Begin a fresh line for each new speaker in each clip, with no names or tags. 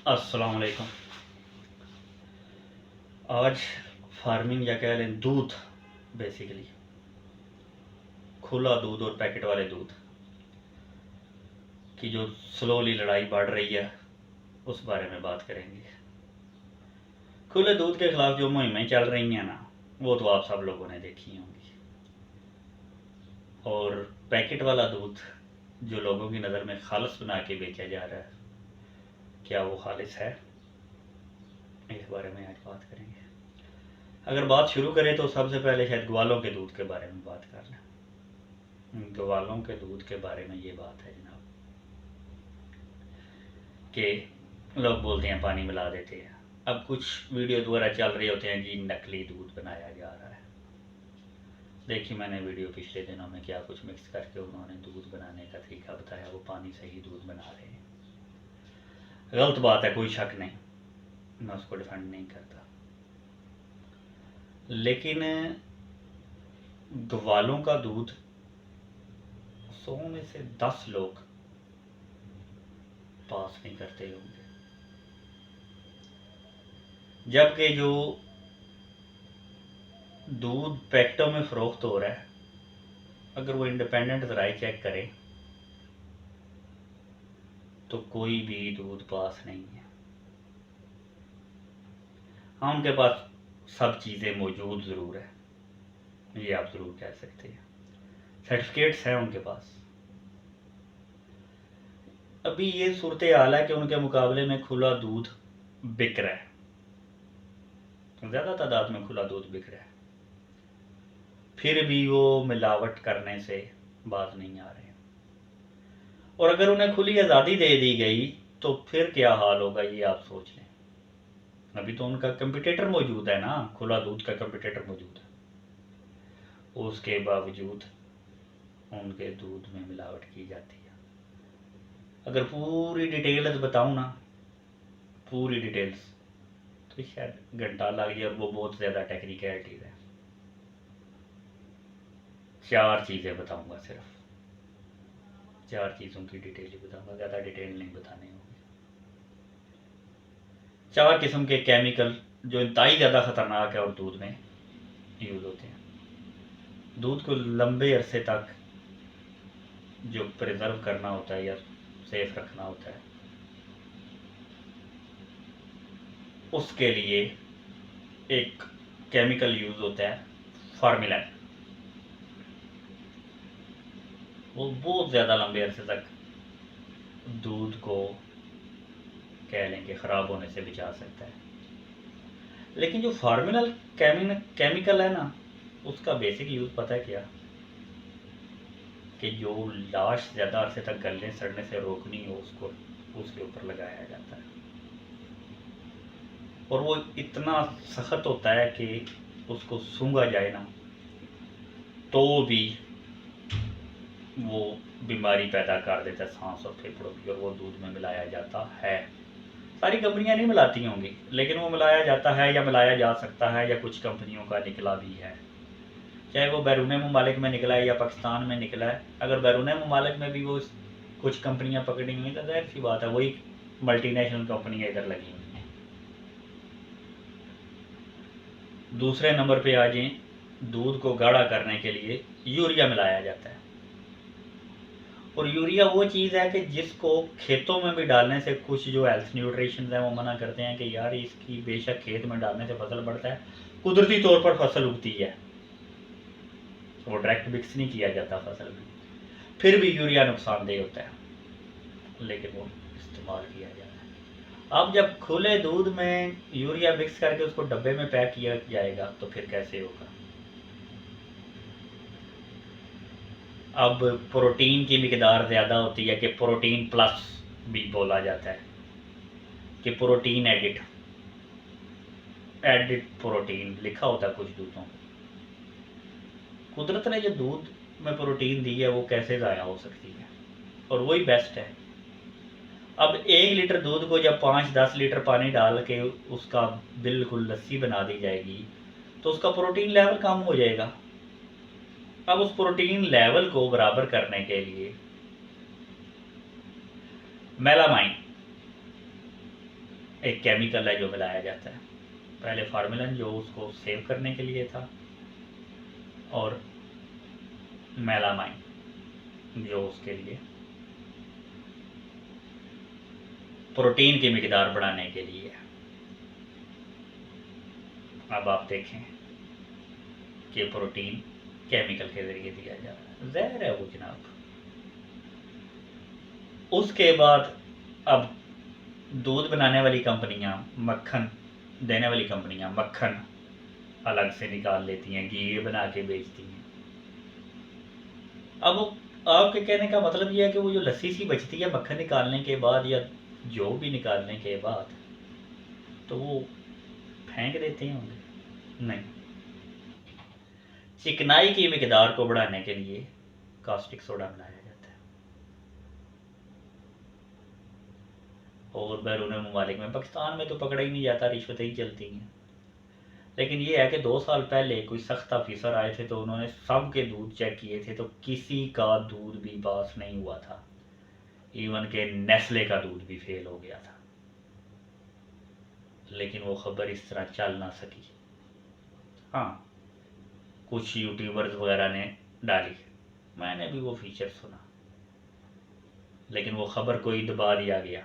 अस्सलाम वालेकुम। आज फार्मिंग या कह लें दूध, बेसिकली खुला दूध और पैकेट वाले दूध की जो स्लोली लड़ाई बढ़ रही है उस बारे में बात करेंगे। खुले दूध के खिलाफ जो मुहिमें चल रही हैं ना, वो तो आप सब लोगों ने देखी होंगी। और पैकेट वाला दूध जो लोगों की नज़र में खालिस बना के बेचा जा रहा है, क्या वो खालिस है? इस बारे में आज बात करेंगे। अगर बात शुरू करें तो सबसे पहले शायद ग्वालों के दूध के बारे में बात कर लें। ग्वालों के दूध के बारे में ये बात है जनाब कि लोग बोलते हैं पानी मिला देते हैं। अब कुछ वीडियो द्वारा चल रहे होते हैं जी नकली दूध बनाया जा रहा है। देखिए, मैंने वीडियो पिछले दिनों में क्या कुछ मिक्स करके उन्होंने दूध बनाने का तरीका बताया, वो पानी से ही दूध बना रहे हैं। गलत बात है, कोई शक नहीं, मैं उसको डिफेंड नहीं करता, लेकिन ग्वालों का दूध 100 में से 10 लोग पास नहीं करते होंगे, जबकि जो दूध पैकेटों में फरोख्त हो रहा है, अगर वो इंडिपेंडेंट ज़राए चेक करें तो कोई भी दूध पास नहीं है। हाँ, उनके पास सब चीज़ें मौजूद ज़रूर है, ये आप ज़रूर कह सकते हैं, सर्टिफिकेट्स हैं उनके पास। अभी ये सूरत हाल है कि उनके मुकाबले में खुला दूध बिक रहा है, ज़्यादा तादाद में खुला दूध बिक रहा है, फिर भी वो मिलावट करने से बाज नहीं आ रहे। और अगर उन्हें खुली आज़ादी दे दी गई तो फिर क्या हाल होगा, ये आप सोच लें। अभी तो उनका कंपटीटर मौजूद है ना, खुला दूध का कंपटीटर मौजूद है, उसके बावजूद उनके दूध में मिलावट की जाती है। अगर पूरी डिटेल्स बताऊं ना, पूरी डिटेल्स, तो शायद घंटा लग जाए, और वो बहुत ज़्यादा टेक्निकलिटीज़ है। 4 चीज़ें बताऊंगा, सिर्फ 4 चीज़ों की डिटेल ही बताऊंगा, ज़्यादा डिटेल नहीं बताने होंगे। 4 किस्म के केमिकल जो इंतहाई ज़्यादा ख़तरनाक है और दूध में यूज़ होते हैं। दूध को लंबे अरसे तक जो प्रिजर्व करना होता है या सेफ रखना होता है, उसके लिए एक केमिकल यूज़ होता है, फार्मिलन। वो बहुत ज़्यादा लंबे अरसे तक दूध को कह लें कि ख़राब होने से बचा सकता है। लेकिन जो फार्मिलन केमिकल है ना, उसका बेसिक यूज़ पता है क्या? कि जो लाश ज़्यादा अरसे तक गलने सड़ने से रोकनी हो, उसको उसके ऊपर लगाया जाता है, और वो इतना सख्त होता है कि उसको सूंघा जाए ना तो भी वो बीमारी पैदा कर देता है, सांस और फेफड़ों की, और वो दूध में मिलाया जाता है। सारी कंपनियां नहीं मिलाती होंगी, लेकिन वो मिलाया जाता है या मिलाया जा सकता है, या कुछ कंपनियों का निकला भी है, चाहे वो बैरून ममालिक में निकला है या पाकिस्तान में निकला है। अगर बैरून ममालिक में भी वो कुछ कंपनियां पकड़ी हुई तो जाहिर सी बात है वही मल्टीनेशनल कंपनियां इधर लगी हुई हैं। दूसरे नंबर पे आ जाए, दूध को गाढ़ा करने के लिए यूरिया मिलाया जाता है, और यूरिया वो चीज़ है कि जिसको खेतों में भी डालने से कुछ जो हेल्थ न्यूट्रिशन है वो मना करते हैं कि यार इसकी बेशक खेत में डालने से फसल बढ़ता है, कुदरती तौर पर फसल उगती है, वो डायरेक्ट मिक्स नहीं किया जाता फसल में, फिर भी यूरिया नुकसानदेह होता है, लेकिन वो इस्तेमाल किया जा रहा है। अब जब खुले दूध में यूरिया मिक्स करके उसको डब्बे में पैक किया जाएगा तो फिर कैसे होगा? अब प्रोटीन की मिकदार ज़्यादा होती है, कि प्रोटीन प्लस भी बोला जाता है, कि प्रोटीन एडिड प्रोटीन लिखा होता है कुछ दूधों में। कुदरत ने जो दूध में प्रोटीन दी है वो कैसे ज़ाया हो सकती है, और वही बेस्ट है। अब 1 लीटर दूध को जब 5-10 लीटर पानी डाल के उसका बिल्कुल लस्सी बना दी जाएगी तो उसका प्रोटीन लेवल कम हो जाएगा। अब उस प्रोटीन लेवल को बराबर करने के लिए मेलामाइन एक केमिकल है जो मिलाया जाता है। पहले फार्मूलन जो उसको सेव करने के लिए था, और मेलामाइन जो उसके लिए प्रोटीन की मिकदार बढ़ाने के लिए। अब आप देखें कि प्रोटीन केमिकल के ज़रिए दिया जा रहा है, ज़हर है वो जनाब। उसके बाद अब दूध बनाने वाली कंपनियां, मक्खन देने वाली कंपनियां मक्खन अलग से निकाल लेती हैं, घी बना के बेचती हैं। अब आपके कहने का मतलब ये है कि वो जो लस्सी सी बचती है मक्खन निकालने के बाद या जो भी निकालने के बाद, तो वो फेंक देते हैं होंगे? नहीं, चिकनाई की मिकदार को बढ़ाने के लिए कास्टिक सोडा मिलाया जाता है। और बैरून ममालिक में, पाकिस्तान में तो पकड़ा ही नहीं जाता, रिश्वतें ही चलती हैं। लेकिन ये है कि 2 साल पहले कोई सख्त ऑफिसर आए थे तो उन्होंने सब के दूध चेक किए थे, तो किसी का दूध भी पास नहीं हुआ था। इवन के नेस्ले का दूध भी फेल हो गया था। लेकिन वो खबर इस तरह चल ना सकी। हाँ, कुछ यूट्यूबर्स वगैरह ने डाली, मैंने भी वो फीचर सुना, लेकिन वो खबर कोई दबा दिया गया,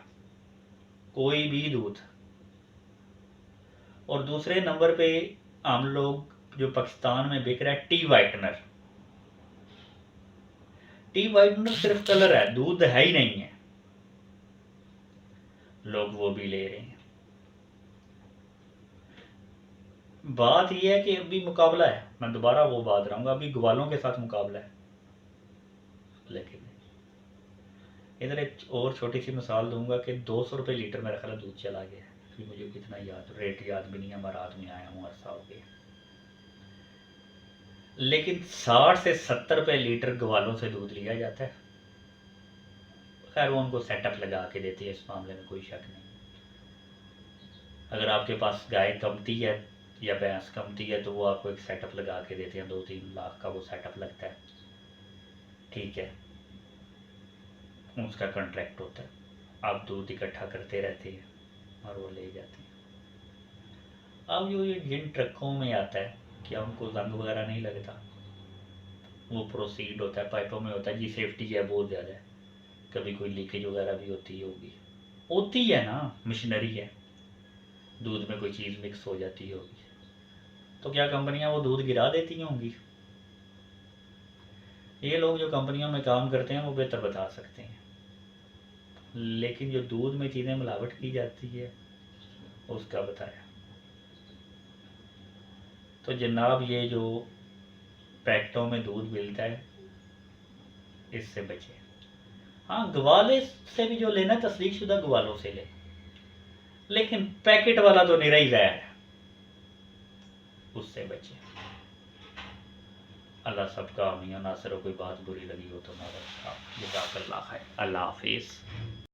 कोई भी दूध। और दूसरे नंबर पे हम लोग जो पाकिस्तान में बिक रहा है टी वाइटनर। टी वाइटनर सिर्फ कलर है, दूध है ही नहीं है, लोग वो भी ले रहे हैं। बात यह है कि अभी मुकाबला है, मैं दोबारा वो बात रहूंगा, अभी ग्वालों के साथ मुकाबला है। लेकिन इधर एक और छोटी सी मिसाल दूंगा कि 200 रुपये लीटर मेरा ख्याल दूध चला गया है, फिर मुझे कितना याद, रेट याद भी नहीं है, मैं रात में आया हूँ, अर्सा हो गया। लेकिन 60 से 70 रुपये लीटर ग्वालों से दूध लिया जाता है। खैर वो उनको सेटअप लगा के देती है, इस मामले में कोई शक नहीं। अगर आपके पास गाय कमती है या भैंस कमती है तो वो आपको एक सेटअप लगा के देते हैं, 2-3 लाख का वो सेटअप लगता है, ठीक है, उसका कॉन्ट्रैक्ट होता है, आप दूध इकट्ठा करते रहते हैं और वो ले जाते हैं। अब जो ये जिन ट्रकों में आता है, क्या उनको जंग वगैरह नहीं लगता? वो प्रोसीड होता है, पाइपों में होता है जी, सेफ्टी है बहुत ज़्यादा है, कभी कोई लीकेज वगैरह भी होती है ना, मशीनरी है, दूध में कोई चीज़ मिक्स हो जाती होगी, तो क्या कंपनियां वो दूध गिरा देती होंगी? ये लोग जो कंपनियों में काम करते हैं वो बेहतर बता सकते हैं। लेकिन जो दूध में चीज़ें मिलावट की जाती है उसका बताया। तो जनाब ये जो पैकेटों में दूध मिलता है इससे बचे। हाँ, ग्वाले से भी जो लेना तस्दीक शुदा ग्वालों से ले, लेकिन पैकेट वाला तो निरा ही ज़हर है, उससे बचे। अल्लाह सबका आमीन। नासिर कोई बात बुरी लगी हो तो जज़ाकल्लाह खैर। अल्लाह हाफिज़।